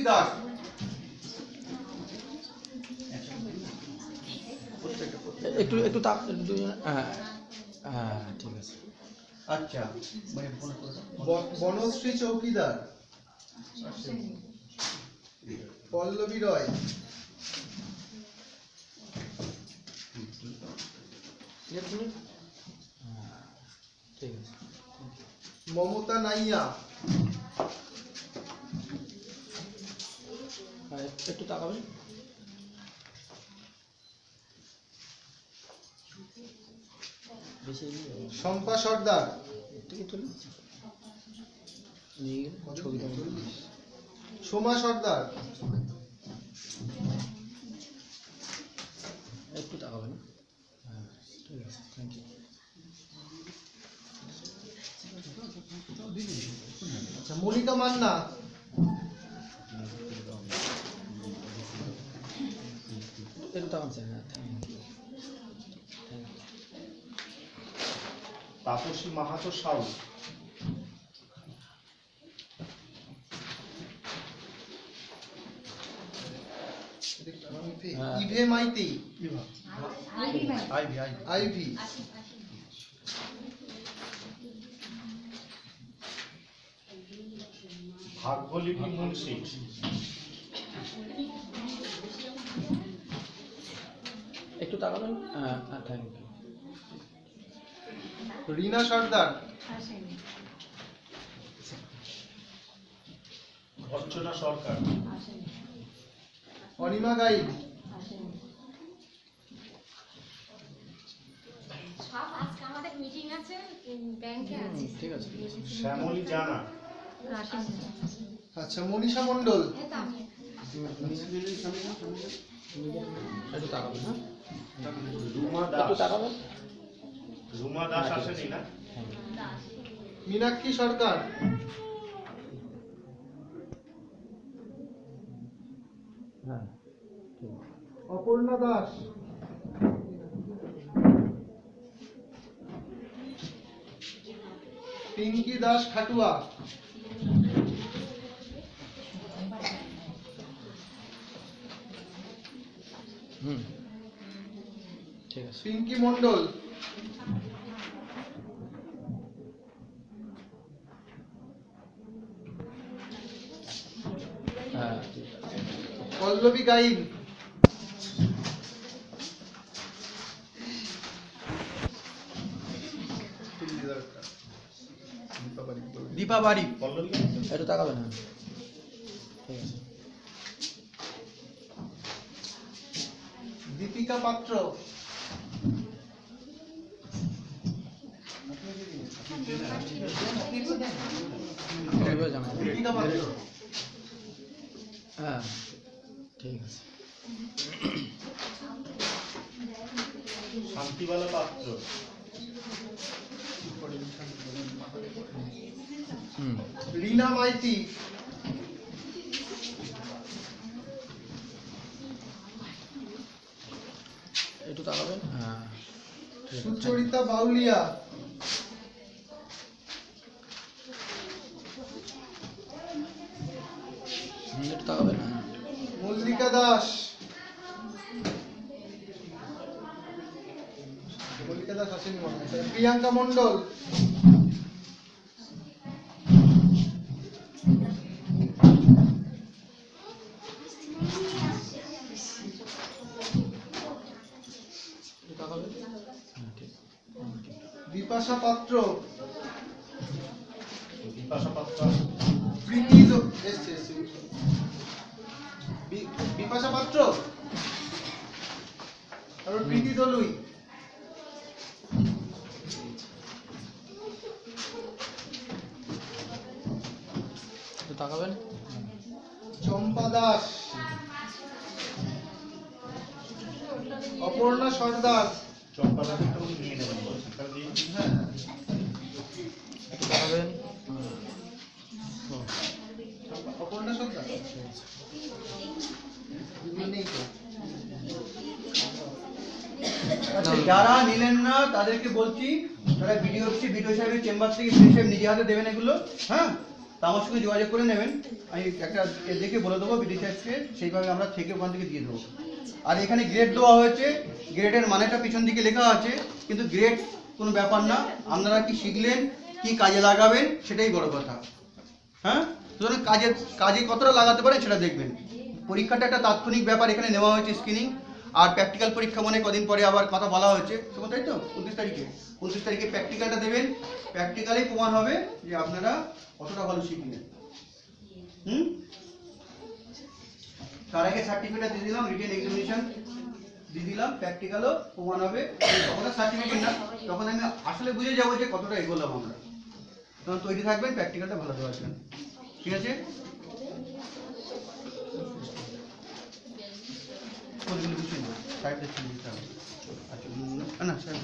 দাস। একটু একটু হ্যাঁ হ্যাঁ ঠিক আছে। আচ্ছা, বনশ্রী চৌকিদার। পল্লবী রয়। ঠিক আছে। মমতা নাইয়া। একটু তাকাবেন। শম্পা সর্দার। সোমা সর্দার। একটু তাকাবেন। হ্যাঁ ঠিক আছে, থ্যাংক ইউ। আচ্ছা, মনিকা মান্না। একটু তাকান স্যার। হ্যাঁ থ্যাংক ইউ। তাপসী মাহাতো সাউ। ইভে মাইতি। আইভি। ভাগ্যলিপি মুন্সি। একটু তাকাবেন। হ্যাঁ থ্যাংক ইউ। রিনা সর্দার। অর্চনা সরকার। অনিমা গাই। ঠিক আছে। শ্যামলী জানা। আচ্ছা, মনীষা মণ্ডল। একটু তাকাবেন। হ্যাঁ রুমা একটু দাস। তাকাবেন। রুমা দাস আসেনি না? মীনাক্ষী সরকার। হ্যাঁ অপর্ণা দাস। পিঙ্কি দাস খাটুয়া। ঠিক আছে। পিঙ্কি মণ্ডল। হ্যাঁ ঠিক আছে। পল্লবী গাইন। দীপা বাড়ি। একটু তাকাবেন। হ্যাঁ ঠিক আছে। দীপিকা পাত্র। দীপিকা পাত্র। হ্যাঁ ঠিক আছে। শান্তিবালা পাত্র। রিনা মাইতি। একটু তাকাবেন। হ্যাঁ সুচরিতা বাউলিয়া। একটু তাকাবেন। হ্যাঁ মল্লিকা দাস। মল্লিকা দাস আসেনি মনে হয়। প্রিয়াঙ্কা মণ্ডল। বিপাশা পাত্র। বিপাশা পাত্র। প্রীতি বিপাশা পাত্র। তারপর প্রীতি দলুই। তাকাবেন। চম্পা দাস। অপর্ণা সর্দার। চম্পা দাসটা উনি নিয়ে নেবেন বলছেন। হ্যাঁ একটু তাকাবেন। অপর্ণা সর্দার নেই তো। যারা নিলেন না তাদেরকে বলছি, তারা ভিডিও সাহেবের চেম্বার থেকে ভিডিও সাহেব নিজে হাতে দেবেন এগুলো। হ্যাঁ। আমার সঙ্গে যোগাযোগ করে নেবেন, আমি একটা দেখে বলে দেবো বিডি সাহেবকে, সেইভাবে আমরা থেকে ওখান থেকে দিয়ে দেবো। আর এখানে গ্রেড দেওয়া হয়েছে, গ্রেডের মানেটা পিছন দিকে লেখা আছে, কিন্তু গ্রেড কোনো ব্যাপার না, আপনারা কি শিখলেন, কি কাজে লাগাবেন সেটাই বড় কথা। হ্যাঁ, সুতরাং কাজে কতটা লাগাতে পারেন সেটা দেখবেন। পরীক্ষাটা একটা তাৎক্ষণিক ব্যাপার, এখানে নেওয়া হয়েছে স্ক্রিনিং, আর প্র্যাকটিক্যাল পরীক্ষা মানে কদিন পরে আবার কথা বলা হয়েছে, সময় তাই তো 29 তারিখে প্র্যাকটিক্যালটা দেবেন। প্র্যাকটিক্যালেই প্রমাণ হবে যে আপনারা কতটা ভালো শিখলেন। তার আগে সার্টিফিকেট দিয়ে দিলাম, রিটেন এক্সামিনেশন দিয়ে দিলাম, প্র্যাকটিক্যালও প্রমাণ হবে। তখন সার্টিফিকেট না, তখন আমি আসলে বুঝে যাবো যে কতটা এগোলাম আমরা। তখন তৈরি থাকবেন, প্র্যাকটিক্যালটা ভালো দেওয়ার জন্য। ঠিক আছে? সাহেব দেখতে দিতে হবে। আচ্ছা না সাহেব